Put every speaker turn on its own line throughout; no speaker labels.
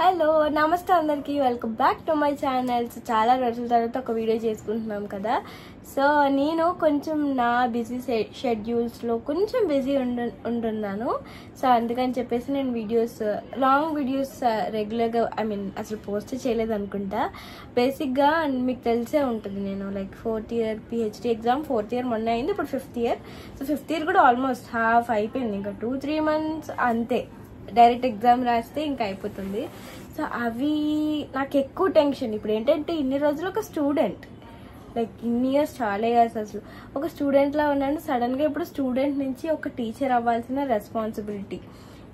Hello నమస్తే అందరికీ welcome back to my channel. So చాలా రోజుల తర్వాత ఒక వీడియో చేసుకుంటున్నాం కదా. సో నేను కొంచెం నా బిజీ షెడ్యూల్స్లో కొంచెం బిజీ ఉంటున్నాను. సో అందుకని చెప్పేసి నేను లాంగ్ వీడియోస్ రెగ్యులర్గా అసలు పోస్ట్ చేయలేదు అనుకుంటా. బేసిక్గా మీకు తెలిసే ఉంటుంది, నేను like 4th year PhD exam 4th year మొన్న అయింది, ఇప్పుడు 5th year. So 5th year కూడా ఆల్మోస్ట్ హాఫ్ అయిపోయింది, ఇంకా 2-3 months అంతే. డైరెక్ట్ ఎగ్జామ్ రాస్తే ఇంకా అయిపోతుంది. సో అవి నాకు ఎక్కువ టెన్షన్. ఇప్పుడు ఏంటంటే ఇన్ని రోజులు ఒక స్టూడెంట్, లైక్ ఇన్ని ఇయర్స్ చాలా ఇయర్స్ అసలు ఒక స్టూడెంట్లా ఉన్నాను. సడన్గా ఇప్పుడు స్టూడెంట్ నుంచి ఒక టీచర్ అవ్వాల్సిన రెస్పాన్సిబిలిటీ.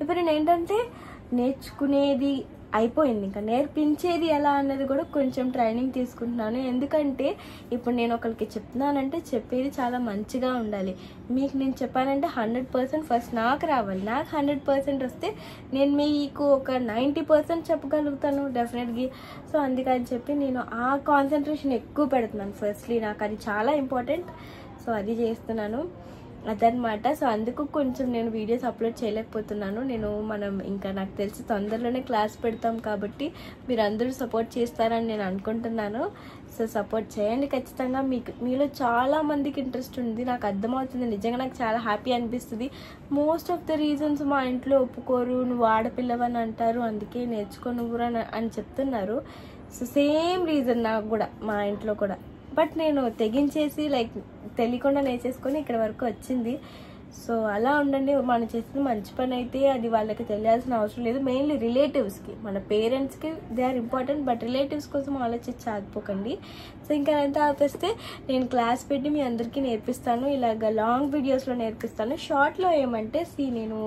ఇప్పుడు నేను ఏంటంటే నేర్చుకునేది అయిపోయింది, ఇంకా నేర్పించేది ఎలా అన్నది కూడా కొంచెం ట్రైనింగ్ తీసుకుంటున్నాను. ఎందుకంటే ఇప్పుడు నేను ఒకరికి చెప్తున్నానంటే చెప్పేది చాలా మంచిగా ఉండాలి. మీకు నేను చెప్పానంటే 100% ఫస్ట్ నాకు రావాలి. నాకు 100% వస్తే నేను మీకు ఒక 90% చెప్పగలుగుతాను డెఫినెట్గా. సో అందుకని చెప్పి నేను ఆ కాన్సన్ట్రేషన్ ఎక్కువ పెడుతున్నాను. ఫస్ట్లీ నాకు అది చాలా ఇంపార్టెంట్. సో అది చేస్తున్నాను అదనమాట. సో అందుకు కొంచెం నేను వీడియోస్ అప్లోడ్ చేయలేకపోతున్నాను. మనం ఇంకా నాకు తెలిసి తొందరలోనే క్లాస్ పెడతాం కాబట్టి మీరు అందరూ సపోర్ట్ చేస్తారని నేను అనుకుంటున్నాను. సో సపోర్ట్ చేయండి ఖచ్చితంగా. మీలో చాలా మందికి ఇంట్రెస్ట్ ఉంది, నాకు అర్థమవుతుంది. నిజంగా నాకు చాలా హ్యాపీ అనిపిస్తుంది. మోస్ట్ ఆఫ్ ద రీజన్స్ మా ఇంట్లో ఒప్పుకోరు, నువ్వు ఆడపిల్లవని అంటారు, అందుకే నేర్చుకో నువ్వు అని చెప్తున్నారు. సో సేమ్ రీజన్ నాకు కూడా మా ఇంట్లో కూడా. బట్ నేను తెగించేసి లైక్ తెలియకుండా నేర్చేసుకొని ఇక్కడ వరకు వచ్చింది. సో అలా ఉండండి. మనం చేసిన మంచి పని అయితే అది వాళ్ళకి తెలియాల్సిన అవసరం లేదు. మెయిన్లీ రిలేటివ్స్కి, మన పేరెంట్స్కి they are important, but relatives కోసం ఆలోచించి ఆగిపోకండి. సో ఇంకా ఎంత ఆపేస్తే నేను క్లాస్ పెట్టి మీ అందరికీ నేర్పిస్తాను. ఇలాగ లాంగ్ వీడియోస్లో నేర్పిస్తాను. షార్ట్లో ఏమంటే నేను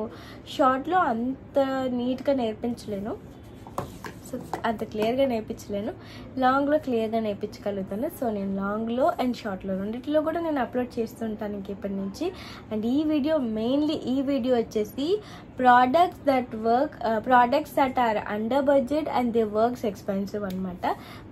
షార్ట్లో అంత నీట్గా నేర్పించలేను, సో అంత క్లియర్గా నేర్పించలేను. లాంగ్లో క్లియర్గా నేర్పించగలుగుతాను. సో నేను లాంగ్లో అండ్ షార్ట్లో రెండింటిలో కూడా నేను అప్లోడ్ చేస్తుంటాను ఇంకెప్పటి నుంచి. అండ్ ఈ వీడియో వచ్చేసి products that are under budget and they works expensive అనమాట.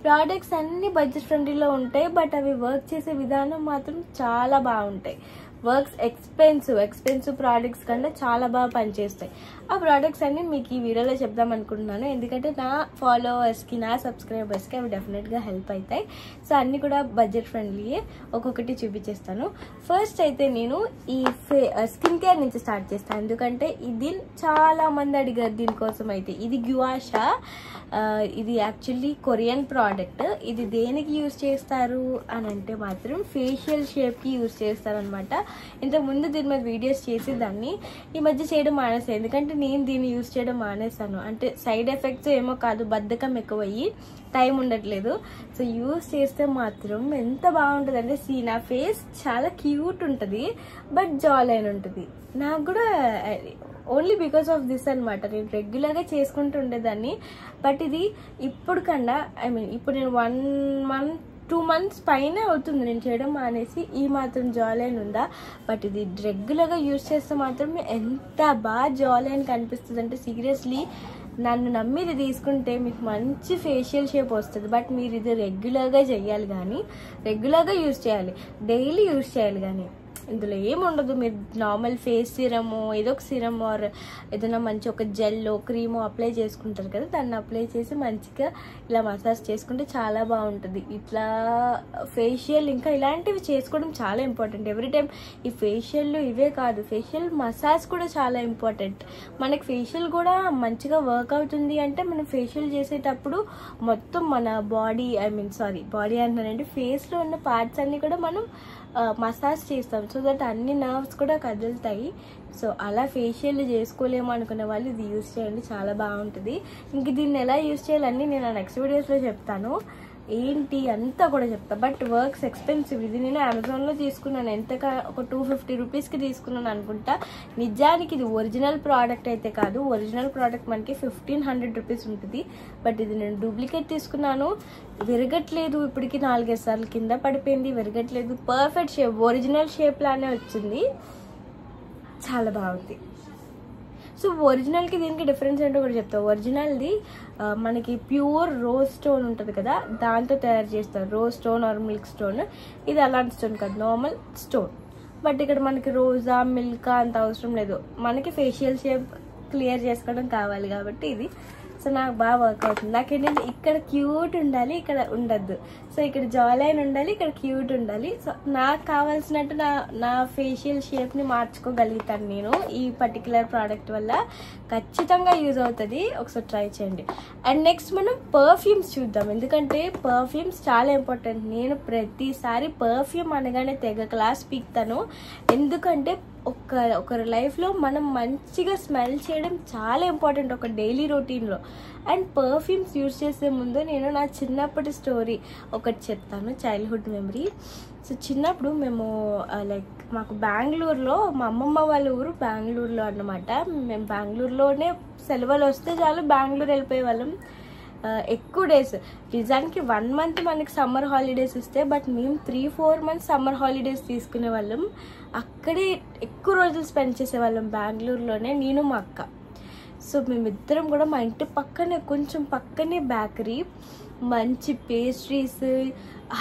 ప్రోడక్ట్స్ అన్ని బడ్జెట్ ఫ్రెండ్లీలో ఉంటాయి, బట్ అవి వర్క్ చేసే విధానం మాత్రం చాలా బాగుంటాయి. వర్క్స్ ఎక్స్పెన్సివ్ ప్రోడక్ట్స్ కన్నా చాలా బాగా పనిచేస్తాయి. ఆ ప్రోడక్ట్స్ అన్ని మీకు ఈ వీడియోలో చెప్దాం అనుకుంటున్నాను, ఎందుకంటే నా ఫాలోవర్స్కి, నా సబ్స్క్రైబర్స్కి అవి డెఫినెట్గా హెల్ప్ అవుతాయి. సో అన్నీ కూడా బడ్జెట్ ఫ్రెండ్లీయే, ఒక్కొక్కటి చూపించేస్తాను. ఫస్ట్ అయితే నేను ఈ స్కిన్ కేర్ నుంచి స్టార్ట్ చేస్తాను, ఎందుకంటే ఇది చాలా మంది అడిగారు దీనికోసం. అయితే ఇది గ్యువాషా, ఇది యాక్చువల్లీ కొరియన్ ప్రోడక్ట్. ఇది దేనికి యూజ్ చేస్తారు అని అంటే మాత్రం ఫేషియల్ షేప్కి యూజ్ చేస్తారనమాట. ఇంతకుముందు దీని మీద వీడియోస్ చేసి దాన్ని ఈ మధ్య చేయడం మానేసాను, ఎందుకంటే నేను దీన్ని యూజ్ చేయడం మానేసాను. అంటే సైడ్ ఎఫెక్ట్స్ ఏమో కాదు, బద్ధకం ఎక్కువయ్యి టైం ఉండట్లేదు. సో యూజ్ చేస్తే మాత్రం ఎంత బాగుంటుంది అంటే నా ఫేస్ చాలా క్యూట్ ఉంటుంది, బట్ జా లైన్ ఉంటుంది. నాకు కూడా ఓన్లీ బికాస్ ఆఫ్ దిస్ అనమాట. నేను రెగ్యులర్గా చేసుకుంటూ ఉండేదాన్ని, బట్ ఇది ఇప్పుడు కన్నా ఇప్పుడు నేను 1-2 months పైన అవుతుంది నేను చేయడం మానేసి. ఈ మాత్రం జా లైన్ ఉందా, బట్ ఇది రెగ్యులర్గా యూజ్ చేస్తే మాత్రం ఎంత బాగా జా లైన్ కనిపిస్తుంది అంటే సీరియస్లీ నన్ను నమ్మిది తీసుకుంటే మీకు మంచి ఫేషియల్ షేప్ వస్తుంది. బట్ మీరు ఇది రెగ్యులర్గా చేయాలి, కానీ రెగ్యులర్గా యూజ్ చేయాలి, డైలీ యూజ్ చేయాలి. కానీ ఇందులో ఏముండదు, మీరు నార్మల్ ఫేస్ సిరము, ఏదో ఒక సిరమ్ ఆర్ ఏదైనా మంచి ఒక జెల్లో క్రీమో అప్లై చేసుకుంటారు కదా, దాన్ని అప్లై చేసి మంచిగా ఇలా మసాజ్ చేసుకుంటే చాలా బాగుంటుంది. ఇట్లా ఫేషియల్ ఇంకా ఇలాంటివి చేసుకోవడం చాలా ఇంపార్టెంట్. ఎవ్రీ టైం ఈ ఫేషియల్ ఇవే కాదు, ఫేషియల్ మసాజ్ కూడా చాలా ఇంపార్టెంట్. మనకి ఫేషియల్ కూడా మంచిగా వర్క్ అవుతుంది అంటే మనం ఫేషియల్ చేసేటప్పుడు మొత్తం మన బాడీ అంటున్నానంటే ఫేస్లో ఉన్న పార్ట్స్ అన్నీ కూడా మనం మసాజ్ చేస్తాం, సో దట్ అన్ని నర్వ్స్ కూడా కదులుతాయి. సో అలా ఫేషియల్ చేసుకోలేము అనుకునే వాళ్ళు ఇది యూజ్ చేయండి, చాలా బాగుంటుంది. ఇంక దీన్ని ఎలా యూజ్ చేయాలని నేను నెక్స్ట్ వీడియోస్లో చెప్తాను, ఏంటి అంతా కూడా చెప్తా. But works expensive. ఇది నేను అమెజాన్లో తీసుకున్నాను, ఎంతగా ఒక 250 రూపీస్కి తీసుకున్నాను అనుకుంటా. నిజానికి ఇది ఒరిజినల్ ప్రోడక్ట్ అయితే కాదు, ఒరిజినల్ ప్రోడక్ట్ మనకి 1500 రూపీస్ ఉంటుంది. బట్ ఇది నేను డూప్లికేట్ తీసుకున్నాను, విరగట్లేదు. ఇప్పటికి 4-5 సార్లు కింద పడిపోయింది, విరగట్లేదు. పర్ఫెక్ట్ షేప్, ఒరిజినల్ షేప్ లానే వచ్చింది, చాలా బాగుంది. సో ఒరిజినల్కి దీనికి డిఫరెన్స్ ఏంటో కూడా చెప్తా. ఒరిజినల్ది మనకి ప్యూర్ రోజ్ స్టోన్ ఉంటుంది కదా, దాంతో తయారు చేస్తారు, rose stone or milk stone. ఇది అలాంటి స్టోన్ కాదు, నార్మల్ స్టోన్. బట్ ఇక్కడ మనకి రోజా మిల్క్ అంత అవసరం లేదు, మనకి ఫేషియల్ షేప్ క్లియర్ చేసుకోవడం కావాలి కాబట్టి ఇది. సో సో నాకు బాగా వర్క్ అవుతుంది. నాకేంటంటే ఇక్కడ క్యూట్ ఉండాలి, ఇక్కడ ఉండద్దు. సో ఇక్కడ జా లైన్ ఉండాలి, ఇక్కడ క్యూట్ ఉండాలి. సో నాకు కావాల్సినట్టు నా ఫేషియల్ షేప్ని మార్చుకోగలుగుతాను నేను ఈ పర్టికులర్ ప్రోడక్ట్ వల్ల. ఖచ్చితంగా యూజ్ అవుతుంది, ఒకసారి ట్రై చేయండి. అండ్ నెక్స్ట్ మనం పర్ఫ్యూమ్స్ చూద్దాం, ఎందుకంటే పర్ఫ్యూమ్స్ చాలా ఇంపార్టెంట్. నేను ప్రతిసారి పర్ఫ్యూమ్ అనగానే తెగ క్లాస్ పీక్తాను, ఎందుకంటే ఒకరి లైఫ్లో మనం మంచిగా స్మెల్ చేయడం చాలా ఇంపార్టెంట్ ఒక డైలీ రొటీన్లో. అండ్ పర్ఫ్యూమ్స్ యూజ్ చేసే ముందు నేను నా చిన్నప్పటి స్టోరీ ఒకటి చెప్తాను, చైల్డ్హుడ్ మెమరీ. సో చిన్నప్పుడు మేము లైక్ మాకు బెంగళూరులో, మా అమ్మమ్మ వాళ్ళ ఊరు బెంగళూరులో అన్నమాట. మేము బెంగళూరులోనే సెలవులు వస్తే చాలు బెంగళూరు వెళ్ళిపోయే వాళ్ళం. ఎక్కువ డేస్, నిజానికి 1 month మనకి సమ్మర్ హాలిడేస్ ఇస్తే, బట్ మేము 3-4 months సమ్మర్ హాలిడేస్ తీసుకునే వాళ్ళం. అక్కడే ఎక్కువ రోజులు స్పెండ్ చేసేవాళ్ళం బెంగళూరులోనే, నేను మా అక్క. సో మేమిద్దరం కూడా మా ఇంటి పక్కనే, కొంచెం పక్కనే బేకరీ, మంచి పేస్ట్రీస్,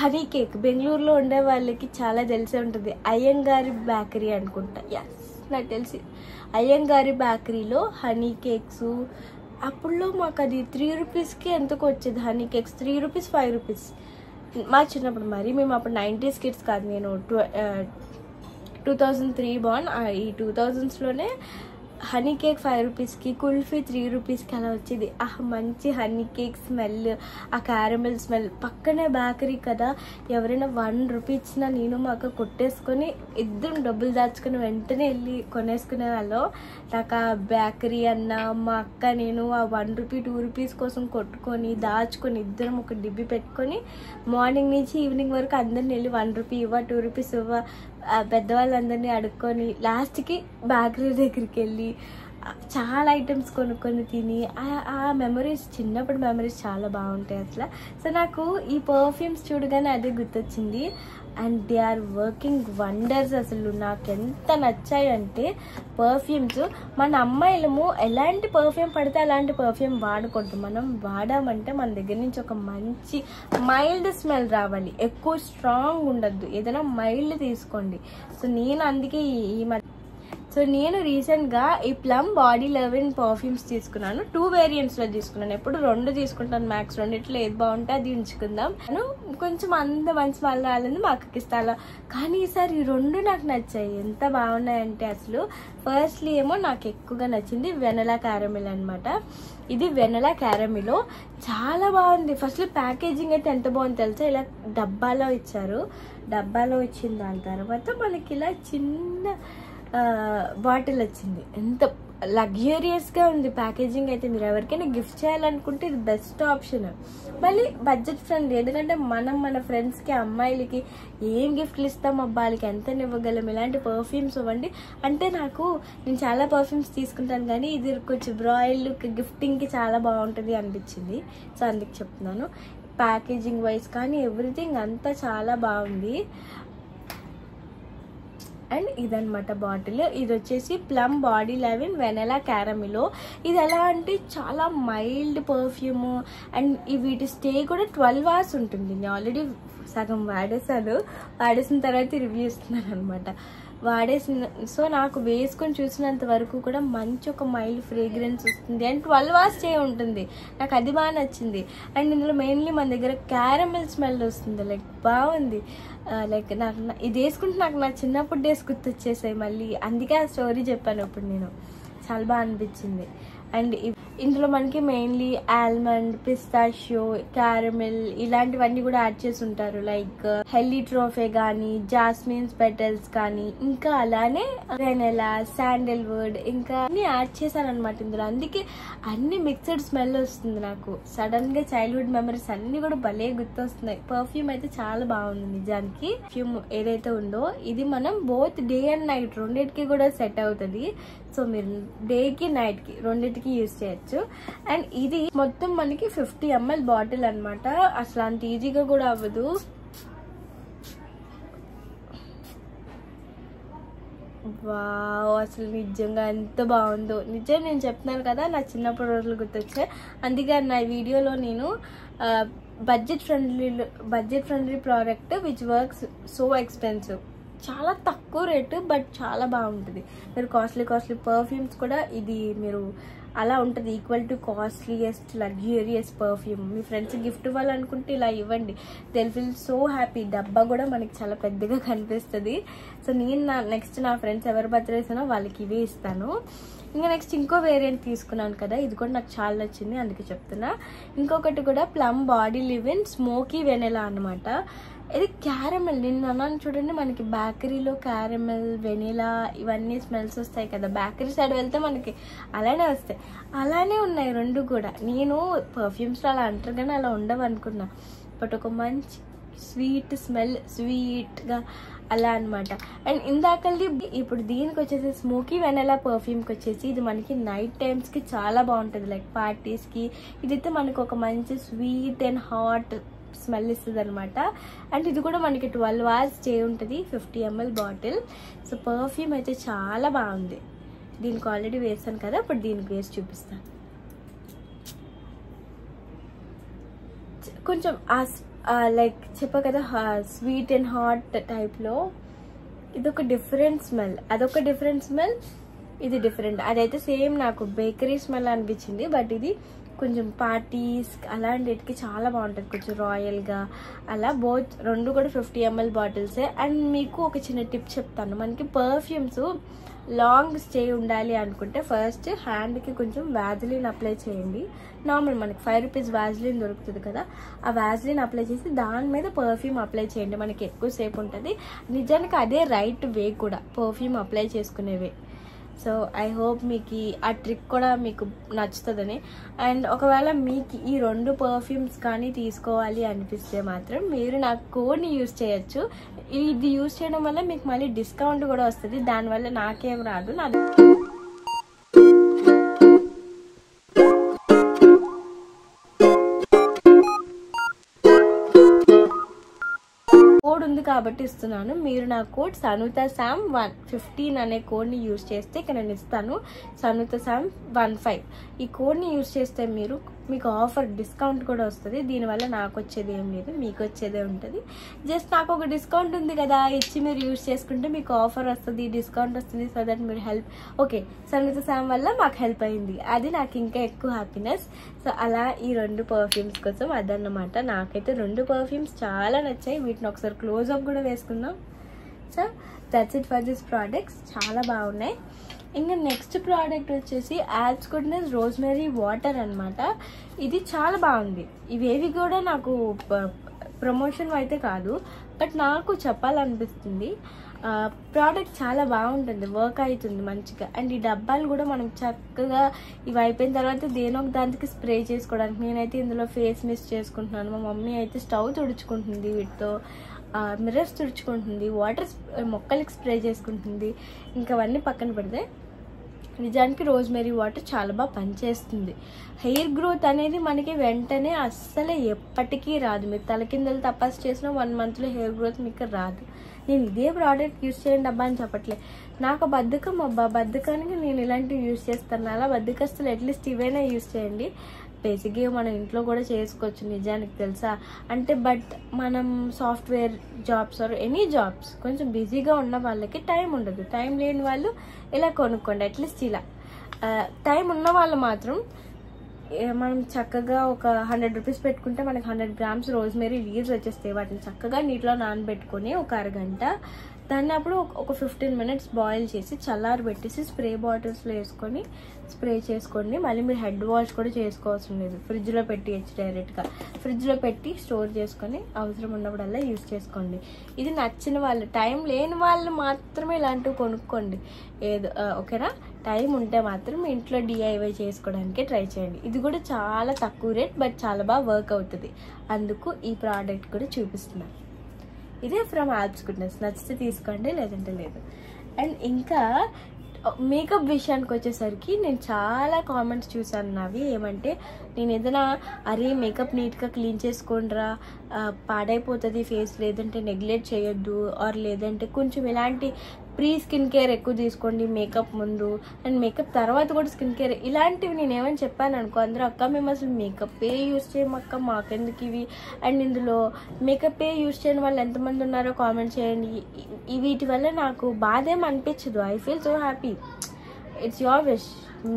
హనీ కేక్. బెంగళూరులో ఉండే వాళ్ళకి చాలా తెలిసే ఉంటుంది, అయ్యంగారి బేకరీ అనుకుంటా. ఎస్, నాకు తెలిసి అయ్యంగారి బేకరీలో హనీ కేక్స్. అప్పుడులో మాకు అది 3 rupeesకి ఎంతకు వచ్చేది హనీ కేక్స్, 3 rupees 5 rupees మా చిన్నప్పుడు. మరి మేము అప్పుడు 90s కిడ్స్ కాదు, నేను 2003 బాన్. ఈ 2000sలోనే హనీ కేక్ 5 rupeesకి, కుల్ఫీ 3 rupeesకి అలా వచ్చేది. ఆ మంచి హనీ కేక్ స్మెల్, ఆ క్యారమెల్ స్మెల్. పక్కనే బేకరీ కదా, ఎవరైనా 1 rupee ఇచ్చినా నేను మా అక్క కొట్టేసుకొని ఇద్దరం డబ్బులు దాచుకొని వెంటనే వెళ్ళి కొనేసుకునే వాళ్ళం. నాకు ఆ బేకరీ అన్న, మా అక్క నేను ఆ 1 rupee 2 rupees కోసం కొట్టుకొని దాచుకొని ఇద్దరం ఒక డిబ్బి పెట్టుకొని మార్నింగ్ నుంచి ఈవినింగ్ వరకు అందరిని వెళ్ళి 1 rupee ఇవ్వ, 2 rupees ఇవ్వ, పెద్దవాళ్ళందరినీ అడుక్కొని లాస్ట్కి బేకరీ దగ్గరికి వెళ్ళి చాలా ఐటమ్స్ కొనుక్కొని తిని, ఆ మెమరీస్, చిన్నప్పుడు మెమరీస్ చాలా బాగుంటాయి అసలు. సో నాకు ఈ పర్ఫ్యూమ్స్ చూడగానే అదే గుర్తొచ్చింది. And they are working wonders. అసలు నాకు ఎంత నచ్చాయి అంటే పర్ఫ్యూమ్స్. మన అమ్మాయిలము ఎలాంటి పర్ఫ్యూమ్ పడితే అలాంటి పర్ఫ్యూమ్ వాడకూడదు. మనం వాడామంటే మన దగ్గర నుంచి ఒక మంచి మైల్డ్ స్మెల్ రావాలి, ఎక్కువ స్ట్రాంగ్ ఉండద్దు, ఏదైనా మైల్డ్ తీసుకోండి. సో నేను అందుకే నేను రీసెంట్గా ఈ ప్లమ్ బాడీ లెవెన్ పర్ఫ్యూమ్స్ తీసుకున్నాను. 2 variantsలో తీసుకున్నాను. ఎప్పుడు 2 తీసుకుంటాను మ్యాక్స్. 2 ఏది బాగుంటే అది ఉంచుకుందాం. నేను కొంచెం అంత మంచి స్మెల్ రాలేదు, మా అక్కకి ఇస్తాను. కానీ ఈసారి ఈ 2 నాకు నచ్చాయి. ఎంత బాగున్నాయంటే అసలు ఫస్ట్లీ ఏమో నాకు ఎక్కువగా నచ్చింది వెనలా క్యారమిల్ అనమాట. ఇది వెనలా క్యారమిలో చాలా బాగుంది. ఫస్ట్లో ప్యాకేజింగ్ అయితే ఎంత బాగుంది తెలుసా, ఇలా డబ్బాలో ఇచ్చారు. డబ్బాలో ఇచ్చిన దాని తర్వాత మనకి ఇలా చిన్న బాటిల్ వచ్చింది. ఎంత లగ్జరియస్గా ఉంది ప్యాకేజింగ్ అయితే. మీరు ఎవరికైనా గిఫ్ట్ చేయాలనుకుంటే ఇది బెస్ట్ ఆప్షన్. మళ్ళీ బడ్జెట్ ఫ్రెండ్లీ, ఎందుకంటే మనం మన ఫ్రెండ్స్కి, అమ్మాయిలకి ఏం గిఫ్ట్లు ఇస్తాం, అబ్బాయిలకి ఎంత ఇవ్వగలం, ఇలాంటి పర్ఫ్యూమ్స్ ఇవ్వండి. అంటే నేను చాలా పర్ఫ్యూమ్స్ తీసుకుంటాను, కానీ ఇది కొంచెం రాయల్ లుక్, గిఫ్టింగ్కి చాలా బాగుంటుంది అనిపించింది. సో అందుకు చెప్తున్నాను. ప్యాకేజింగ్ వైజ్ కానీ ఎవ్రీథింగ్ అంతా చాలా బాగుంది. అండ్ ఇదనమాట బాటిల్. ఇది వచ్చేసి ప్లమ్ బాడీ లెవెన్ వెనలా క్యారమిలో. ఇది ఎలా అంటే చాలా మైల్డ్ పర్ఫ్యూమ్. అండ్ వీటి స్టే కూడా 12 hours ఉంటుంది. నేను ఆల్రెడీ సగం వాడేసిన తర్వాత రివ్యూ ఇస్తున్నాను అనమాట. సో నాకు వేసుకొని చూసినంత వరకు కూడా మంచి ఒక మైల్డ్ ఫ్రేగ్రెన్స్ వస్తుంది. అండ్ 12 hours స్టే ఉంటుంది. నాకు అది బాగా నచ్చింది. అండ్ ఇందులో మెయిన్లీ మన దగ్గర క్యారమెల్ స్మెల్ వస్తుంది. లైక్ బాగుంది. లైక్ నాకు ఇది వేసుకుంటే నాకు నా చిన్నప్పుడు డేస్ గుర్తొచ్చేసాయి మళ్ళీ. అందుకే ఆ స్టోరీ చెప్పాను ఇప్పుడు నేను. చాలా బాగా అనిపించింది. అండ్ ఇందులో మనకి మెయిన్లీ ఆల్మండ్, పిస్తాషియో, క్యారమెల్ ఇలాంటివన్నీ కూడా యాడ్ చేసి ఉంటారు. లైక్ హెలిట్రోఫే కానీ, జాస్మిన్స్ పెటల్స్ కానీ, ఇంకా అలానే వెనెలా, శాండల్వుడ్, ఇంకా అన్ని యాడ్ చేశారనమాట ఇందులో. అందుకే అన్ని మిక్స్డ్ స్మెల్ వస్తుంది నాకు. సడన్ గా చైల్డ్హుడ్ మెమరీస్ అన్ని కూడా భలే గుర్తొస్తున్నాయి. పర్ఫ్యూమ్ అయితే చాలా బాగుంది నిజానికి. పర్ఫ్యూమ్ ఏదైతే ఉందో ఇది మనం బోత్ డే అండ్ నైట్ రెండింటికి కూడా సెట్ అవుతుంది. సో మీరు డేకి నైట్కి రెండింటికి యూజ్ చేయొచ్చు. అండ్ ఇది మొత్తం మనకి 50 ml బాటిల్ అనమాట. అసలు అంత ఈజీగా కూడా అవ్వదు. వావ్, అసలు నిజంగా ఎంత బాగుందో. నిజం నేను చెప్తున్నాను కదా, నా చిన్నప్పటి రోజులు గుర్తొచ్చాయి. అందుకే నా వీడియోలో నేను budget friendly product which works so expensive, చాలా తక్కువ రేటు బట్ చాలా బాగుంటుంది. మీరు కాస్ట్లీ పర్ఫ్యూమ్స్ కూడా ఇది మీరు అలా ఉంటుంది. Equal to costliest luxurious perfume. Me friends gift ఇవ్వాలనుకుంటే ఇలా ఇవ్వండి, దే ఫీల్ సో హ్యాపీ. డబ్బా కూడా మనకి చాలా పెద్దగా కనిపిస్తుంది. సో నేను నెక్స్ట్ నా ఫ్రెండ్స్ ఎవరు బర్త్డేస్ ఉన్నా వాళ్ళకి ఇవే ఇస్తాను. ఇంకా నెక్స్ట్ ఇంకో వేరియంట్ తీసుకున్నాను కదా, ఇది కూడా నాకు చాలా నచ్చింది, అందుకే చెప్తున్నా. ఇంకొకటి కూడా plum body live-in smoky vanilla అనమాట. ఇది క్యారమెల్. నేను అన్నాను చూడండి, మనకి బేకరీలో క్యారమెల్, వెనిలా ఇవన్నీ స్మెల్స్ వస్తాయి కదా, బేకరీ సైడ్ వెళ్తే మనకి అలానే వస్తాయి. అలానే ఉన్నాయి రెండు కూడా. నేను పర్ఫ్యూమ్స్లో అలా అంటారు కానీ అలా ఉండవు అనుకున్నా, బట్ ఒక మంచి స్వీట్ స్మెల్, స్వీట్గా అలా అనమాట. అండ్ ఇందాకది ఇప్పుడు దీనికి వచ్చేసి స్మోకీ వెనిలా పర్ఫ్యూమ్కి వచ్చేసి ఇది మనకి నైట్ టైమ్స్కి చాలా బాగుంటుంది, లైక్ పార్టీస్కి. ఇదైతే మనకు ఒక మంచి స్వీట్ అండ్ హాట్ స్మెల్ ఇస్తుంది అనమాట. అండ్ ఇది కూడా మనకి 12 hours స్టే ఉంటుంది, 50 ml బాటిల్. సో పర్ఫ్యూమ్ అయితే చాలా బాగుంది. దీనికి ఆల్రెడీ వేసాను కదా, ఇప్పుడు దీనికి వేసి చూపిస్తాను. కొంచెం లైక్ చెప్పా కదా, స్వీట్ అండ్ హాట్ టైప్లో. ఇదొక డిఫరెంట్ స్మెల్, అదొక డిఫరెంట్ స్మెల్, ఇది డిఫరెంట్. అదైతే సేమ్ నాకు బేకరీ స్మెల్ అనిపించింది, బట్ ఇది కొంచెం పార్టీస్ అలాంటికి చాలా బాగుంటుంది, కొంచెం రాయల్గా అలా. బోత్ రెండు కూడా 50 ml బాటిల్సే. అండ్ మీకు ఒక చిన్న టిప్ చెప్తాను, మనకి పర్ఫ్యూమ్స్ లాంగ్ స్టే ఉండాలి అనుకుంటే ఫస్ట్ హ్యాండ్కి కొంచెం వ్యాజిలిన్ అప్లై చేయండి. నార్మల్ మనకి 5 rupees వ్యాజిలిన్ దొరుకుతుంది కదా, ఆ వ్యాజిలిన్ అప్లై చేసి దాని మీద పర్ఫ్యూమ్ అప్లై చేయండి, మనకి ఎక్కువసేపు ఉంటుంది. నిజానికి అదే రైట్ వే కూడా, పర్ఫ్యూమ్ అప్లై చేసుకునేవే. సో ఐ హోప్ మీకు ఆ ట్రిక్ కూడా మీకు నచ్చుతుందని. అండ్ ఒకవేళ మీకు ఈ 2 పర్ఫ్యూమ్స్ కానీ తీసుకోవాలి అనిపిస్తే మాత్రం మీరు నా కోడ్ని యూజ్ చేయొచ్చు. ఇది యూజ్ చేయడం వల్ల మీకు మళ్ళీ డిస్కౌంట్ కూడా వస్తుంది, దానివల్ల నాకేం రాదు. కోడ్ ఉంది కాబట్టి ఇస్తున్నాను. మీరు నా కోడ్ SanutaSam15 అనే కోడ్ని యూజ్ చేస్తే ఇక్కడ నేను ఇస్తాను, SanutaSam15. ఈ కోడ్ని యూజ్ చేస్తే మీకు ఆఫర్ డిస్కౌంట్ కూడా వస్తుంది. దీనివల్ల నాకు వచ్చేది ఏం లేదు, మీకు వచ్చేదే ఉంటుంది. జస్ట్ నాకు ఒక డిస్కౌంట్ ఉంది కదా, ఇచ్చి మీరు యూజ్ చేసుకుంటే మీకు ఆఫర్ వస్తుంది, డిస్కౌంట్ వస్తుంది. సో దట్ మీరు హెల్ప్, ఓకే SanutaSam వల్ల మాకు హెల్ప్ అయింది, అది నాకు ఇంకా ఎక్కువ హ్యాపీనెస్. సో అలా ఈ 2 పర్ఫ్యూమ్స్ కోసం అదన్నమాట. నాకైతే 2 పర్ఫ్యూమ్స్ చాలా నచ్చాయి. వీటిని ఒకసారి క్లోజ్అప్ కూడా వేసుకుందాం. So that's it for this products, చాలా బాగున్నాయి. ఇంకా నెక్స్ట్ ప్రోడక్ట్ వచ్చేసి యాడ్స్ గుడ్నెస్ రోజ్మెరీ వాటర్ అనమాట. ఇది చాలా బాగుంది. ఇవేవి కూడా నాకు ప్రమోషన్ అయితే కాదు, బట్ నాకు చెప్పాలనిపిస్తుంది. ప్రోడక్ట్ చాలా బాగుంటుంది, వర్క్ అవుతుంది మంచిగా. అండ్ ఈ డబ్బాలు కూడా మనం చక్కగా ఇవి అయిపోయిన తర్వాత దేనో ఒక దానికి స్ప్రే చేసుకోవడానికి. నేనైతే ఇందులో ఫేస్ మిస్ట్ చేసుకుంటున్నాను, మా మమ్మీ అయితే స్టవ్ తుడుచుకుంటుంది వీటితో, మిర్రర్స్ తుడుచుకుంటుంది, వాటర్ మొక్కలకి స్ప్రే చేసుకుంటుంది. ఇంకా అవన్నీ పక్కన పెడితే నిజానికి రోజ్మెరీ వాటర్ చాలా బాగా పనిచేస్తుంది. హెయిర్ గ్రోత్ అనేది మనకి వెంటనే అస్సలు ఎప్పటికీ రాదు. మీరు తలకిందలు తపస్సు చేసిన 1 monthలో హెయిర్ గ్రోత్ మీకు రాదు. నేను ఇదే ప్రోడక్ట్ యూజ్ చేయండి అబ్బా అని చెప్పట్లే, నాకు బద్ధకం అబ్బా, బద్ధకానికి నేను ఇలాంటివి యూజ్ చేస్తాను. అలా బద్ధకస్తులు అట్లీస్ట్ ఇవైనా యూజ్ చేయండి. బేసిక్గా మనం ఇంట్లో కూడా చేసుకోవచ్చు నిజానికి తెలుసా. అంటే బట్ మనం software jobs or any jobs కొంచెం బిజీగా ఉన్న వాళ్ళకి టైం ఉండదు. టైం లేని వాళ్ళు ఇలా కొనుక్కోండి. అట్లీస్ట్ ఇలా టైం ఉన్న వాళ్ళు మాత్రం మనం చక్కగా ఒక 100 rupees పెట్టుకుంటే మనకి 100 grams రోజ్మెరీ లీవ్స్ వచ్చేస్తాయి. వాటిని చక్కగా నీటిలో నానబెట్టుకొని ఒక అరగంట, దాన్ని అప్పుడు ఒక 15 minutes బాయిల్ చేసి చల్లారి పెట్టేసి స్ప్రే బాటిల్స్లో వేసుకొని స్ప్రే చేసుకోండి. మళ్ళీ మీరు హెడ్ వాష్ కూడా చేసుకోవాల్సి లేదు, ఫ్రిడ్జ్లో పెట్టేయచ్చు డైరెక్ట్గా. ఫ్రిడ్జ్లో పెట్టి స్టోర్ చేసుకొని అవసరం ఉన్నప్పుడల్లా యూజ్ చేసుకోండి. ఇది నచ్చిన వాళ్ళు, టైం లేని వాళ్ళు మాత్రమే ఇలాంటివి కొనుక్కోండి. ఏదో ఓకేనా, టైం ఉంటే మాత్రం ఇంట్లో DIY చేసుకోవడానికి ట్రై చేయండి. ఇది కూడా చాలా తక్కువ రేట్, బట్ చాలా బాగా వర్క్ అవుతుంది. అందుకు ఈ ప్రోడక్ట్ కూడా చూపిస్తున్నాను. ఇదే ఫ్రమ్ యాడ్స్ గుడ్నెస్, నచ్చితే తీసుకోండి, లేదంటే లేదు. అండ్ ఇంకా మేకప్ విషయానికి వచ్చేసరికి నేను చాలా కామెంట్స్ చూసాను నావి. ఏమంటే నేను ఏదైనా అరే మేకప్ నీట్గా క్లీన్ చేసుకోండిరా, పాడైపోతుంది ఫేస్, లేదంటే నెగ్లెక్ట్ చేయొద్దు, ఆర్ లేదంటే కొంచెం ఇలాంటి ప్రీ స్కిన్ కేర్ ఎక్కువ తీసుకోండి మేకప్ ముందు అండ్ మేకప్ తర్వాత కూడా స్కిన్ కేర్, ఇలాంటివి నేను ఏమని చెప్పాను అనుకో, అందరూ అక్క మేము అసలు మేకప్పే యూజ్ చేయమక్క, మాకెందుకు ఇవి, అండ్ ఇందులో మేకప్పే యూజ్ చేయని వాళ్ళు ఎంతమంది ఉన్నారో కామెంట్ చేయండి. వీటి వల్ల నాకు బాధ ఏం అనిపించదు. I feel so happy. It's your wish.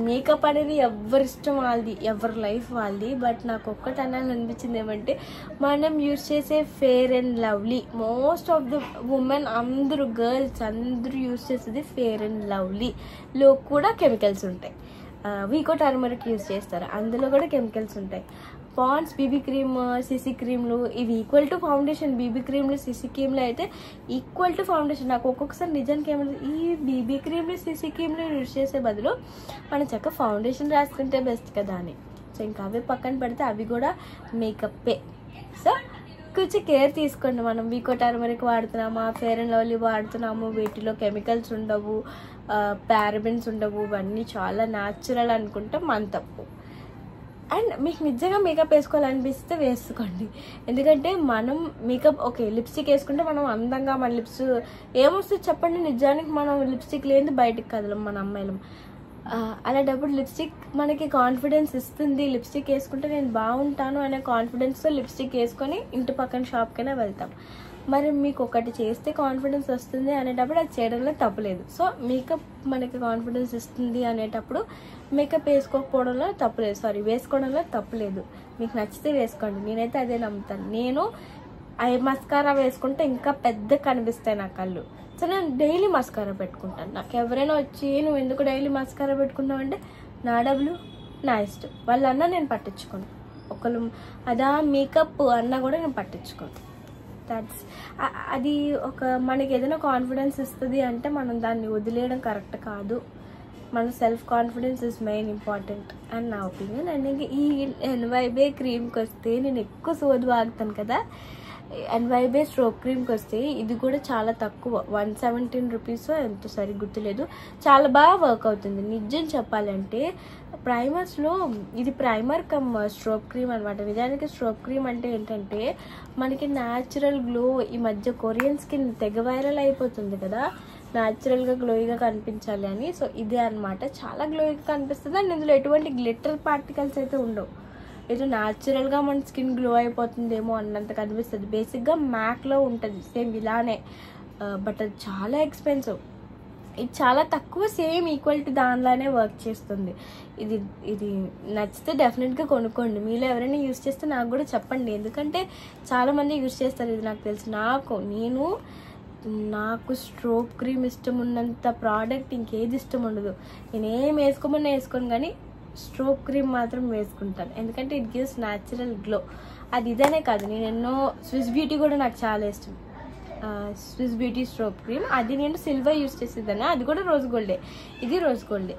Makeup అనేది ఎవరి ఇష్టం వాళ్ళది, ఎవరి లైఫ్ వాళ్ళది. బట్ నాకు ఒక్కటి అనిపించింది ఏమంటే, మనం యూజ్ చేసే fair and lovely, most of the women అందరూ గర్ల్స్ అందరూ యూజ్ చేసేది ఫెయిర్ అండ్ లవ్లీలో కూడా కెమికల్స్ ఉంటాయి. వీకో టర్మరిక్ యూజ్ చేస్తారు, అందులో కూడా కెమికల్స్ ఉంటాయి. పాండ్స్ బీబీ క్రీమ్, సిసి క్రీమ్లు ఇవి ఈక్వల్ టు ఫౌండేషన్. బీబీ క్రీమ్లు సిసి క్రీమ్లు అయితే ఈక్వల్ టు ఫౌండేషన్. నాకు ఒక్కొక్కసారి నిజానికి ఏమంటే ఈ బీబీ క్రీమ్లు సిసి క్రీమ్లు యూజ్ చేసే బదులు మనం చక్కగా ఫౌండేషన్ రాసుకుంటే బెస్ట్ కదా అని. సో ఇంకా అవి పక్కన పెడితే అవి కూడా మేకప్పే. సో కొంచెం కేర్ తీసుకోండి. మనం వీకో టర్మరిక్ వాడుతున్నామా, ఫెయిర్ అండ్ లవ్లీ వాడుతున్నాము, వీటిలో కెమికల్స్ ఉండవు, పారాబెన్స్ ఉండవు, ఇవన్నీ చాలా న్యాచురల్ అనుకుంటాం, మన తప్పు. అండ్ మీకు నిజంగా మేకప్ వేసుకోవాలనిపిస్తే వేసుకోండి. ఎందుకంటే మనం మేకప్ ఓకే లిప్స్టిక్ వేసుకుంటే మనం అందంగా మన లిప్స్ ఏమొస్తుంది చెప్పండి. నిజానికి మనం లిప్స్టిక్ లేని బయటికి కదలం మన అమ్మాయిలం. అలాంటప్పుడు లిప్స్టిక్ మనకి కాన్ఫిడెన్స్ ఇస్తుంది. లిప్స్టిక్ వేసుకుంటే నేను బాగుంటాను అనే కాన్ఫిడెన్స్తో లిప్స్టిక్ వేసుకొని ఇంటి పక్కన షాప్కైనా వెళ్తాం. మరి మీకు ఒకటి చేస్తే కాన్ఫిడెన్స్ వస్తుంది అనేటప్పుడు అది చేయడంలో తప్పులేదు. సో మేకప్ మనకి కాన్ఫిడెన్స్ ఇస్తుంది అనేటప్పుడు మేకప్ వేసుకోకపోవడంలో తప్పులేదు, వేసుకోవడంలో తప్పులేదు. మీకు నచ్చితే వేసుకోండి, నేనైతే అదే నమ్ముతాను. నేను ఐ మస్కారా వేసుకుంటే ఇంకా పెద్ద కనిపిస్తాయి నా కళ్ళు. సో నేను డైలీ మస్కారా పెట్టుకుంటాను. నాకు ఎవరైనా వచ్చి నువ్వు ఎందుకు డైలీ మస్కారా పెట్టుకున్నావు అంటే నా డబ్బులు నా ఇష్టం, వాళ్ళన్నా నేను పట్టించుకోను. ఒకళ్ళు అదా మేకప్ అన్నా కూడా నేను పట్టించుకోను. అది ఒక మనకి ఏదైనా కాన్ఫిడెన్స్ ఇస్తుంది అంటే మనం దాన్ని వదిలేయడం కరెక్ట్ కాదు. మన self confidence is main important అని నా ఒపీనియన్. అండ్ ఇంకా ఈ ఎన్వైబే క్రీమ్కి వస్తే నేను ఎక్కువ సోది వాగుతాను కదా. ఎన్వైబే స్ట్రోక్ క్రీమ్కి వస్తే ఇది కూడా చాలా తక్కువ, 117 రూపీస్ ఎంతో సరి గుర్తులేదు. చాలా బాగా వర్క్ అవుతుంది నిజం చెప్పాలంటే. ప్రైమర్స్లో ఇది ప్రైమర్ కమ్ స్ట్రోక్ క్రీమ్ అనమాట. నిజానికి స్ట్రోక్ క్రీమ్ అంటే ఏంటంటే మనకి న్యాచురల్ గ్లో. ఈ మధ్య కొరియన్ స్కిన్ తెగ వైరల్ అయిపోతుంది కదా, న్యాచురల్గా గ్లోయిగా కనిపించాలి అని. సో ఇదే అనమాట, చాలా గ్లోయిగా కనిపిస్తుంది. అండ్ ఇందులో ఎటువంటి గ్లిటర్ పార్టికల్స్ అయితే ఉండవు. ఏదో న్యాచురల్గా మన స్కిన్ గ్లో అయిపోతుందేమో అన్నంత కనిపిస్తుంది. బేసిక్గా మ్యాక్లో ఉంటుంది సేమ్ ఇలానే, బట్ అది చాలా ఎక్స్పెన్సివ్. ఇది చాలా తక్కువ, సేమ్ ఈక్వల్ టు దానిలానే వర్క్ చేస్తుంది. ఇది నచ్చితే డెఫినెట్గా కొనుక్కోండి. మీలో ఎవరైనా యూజ్ చేస్తే నాకు కూడా చెప్పండి, ఎందుకంటే చాలామంది యూజ్ చేస్తారు. ఇది నాకు తెలుసు. నాకు స్ట్రోక్ క్రీమ్ ఇష్టం ఉన్నంత ప్రోడక్ట్ ఇంకేది ఇష్టం ఉండదు. నేనేం వేసుకోమన్నా వేసుకోను, కానీ స్ట్రోక్ క్రీమ్ మాత్రం వేసుకుంటాను. ఎందుకంటే ఇట్ గివ్స్ న్యాచురల్ గ్లో. అది ఇదనే కాదు, నేను ఎన్నో స్విస్ బ్యూటీ కూడా నాకు చాలా ఇష్టం. స్విస్ బ్యూటీ స్ట్రోక్ క్రీమ్ అది నేను సిల్వర్ యూజ్ చేసేదాన్ని, అది కూడా రోజ్ గోల్డే, ఇది రోజ్ గోల్డే.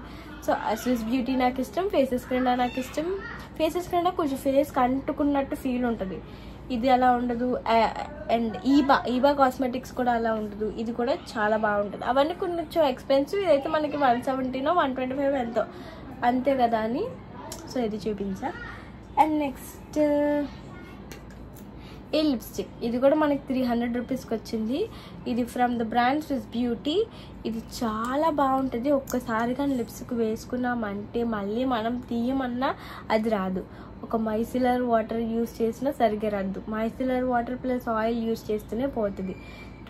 సో స్విస్ బ్యూటీ నాకు ఇష్టం, ఫేసెస్ క్రిండా నాకు ఇష్టం. ఫేసెస్ క్రిండా కొంచెం ఫేస్కి అంటుకున్నట్టు ఫీల్ ఉంటుంది, ఇది అలా ఉండదు. అండ్ ఈబా కాస్మెటిక్స్ కూడా అలా ఉండదు, ఇది కూడా చాలా బాగుంటుంది. అవన్నీ కొంచెం ఎక్స్పెన్సివ్, ఇదైతే మనకి 117 125 ఎంతో అంతే కదా అని. సో ఇది చూపించా. అండ్ నెక్స్ట్ ఈ లిప్స్టిక్, ఇది కూడా మనకి 300 రూపీస్కి వచ్చింది. ఇది from the brand Swiss beauty. ఇది చాలా బాగుంటుంది. ఒక్కసారి కానీ లిప్స్టిక్ వేసుకున్నామంటే మళ్ళీ మనం తీయమన్నా అది రాదు. ఒక మైసిలర్ వాటర్ యూస్ చేసినా సరిగ్గా రాదు. మైసిలర్ వాటర్ ప్లస్ ఆయిల్ యూస్ చేస్తేనే పోతుంది.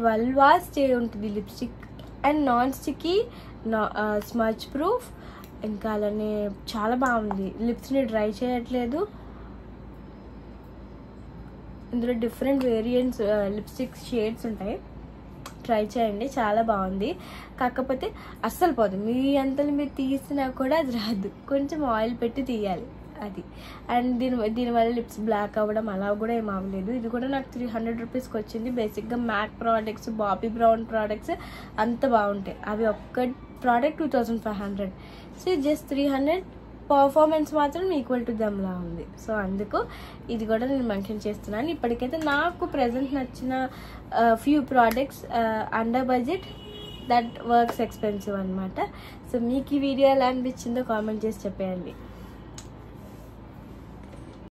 12 hours స్టే ఉంటుంది lipstick. And non sticky, smudge proof, ఇంకా అలానే చాలా బాగుంది. లిప్స్ని డ్రై చేయట్లేదు. ఇందులో డిఫరెంట్ వేరియంట్స్ లిప్స్టిక్ షేడ్స్ ఉంటాయి, ట్రై చేయండి, చాలా బాగుంది. కాకపోతే అస్సలు పోదు, మీ అంతలో మీరు తీసినా కూడా అది రాదు, కొంచెం ఆయిల్ పెట్టి తీయాలి అది. అండ్ దీనివల్ల లిప్స్ బ్లాక్ అవ్వడం అలా కూడా ఏం అవ్వలేదు. ఇది కూడా నాకు 300 రూపీస్కి వచ్చింది. బేసిక్గా MAC products, Bobbi Brown products అంత బాగుంటాయి. అవి ఒక్క ప్రోడక్ట్ 2500. సో జస్ట్ 300, పర్ఫార్మెన్స్ మాత్రం ఈక్వల్ టు దమ్లా ఉంది. సో అందుకు ఇది కూడా నేను మెన్షన్ చేస్తున్నాను. ఇప్పటికైతే నాకు ప్రెజెంట్ నచ్చిన few products under budget that works expensive అనమాట. సో మీకు ఈ వీడియో ఎలా అనిపించిందో కామెంట్ చేసి చెప్పేయండి.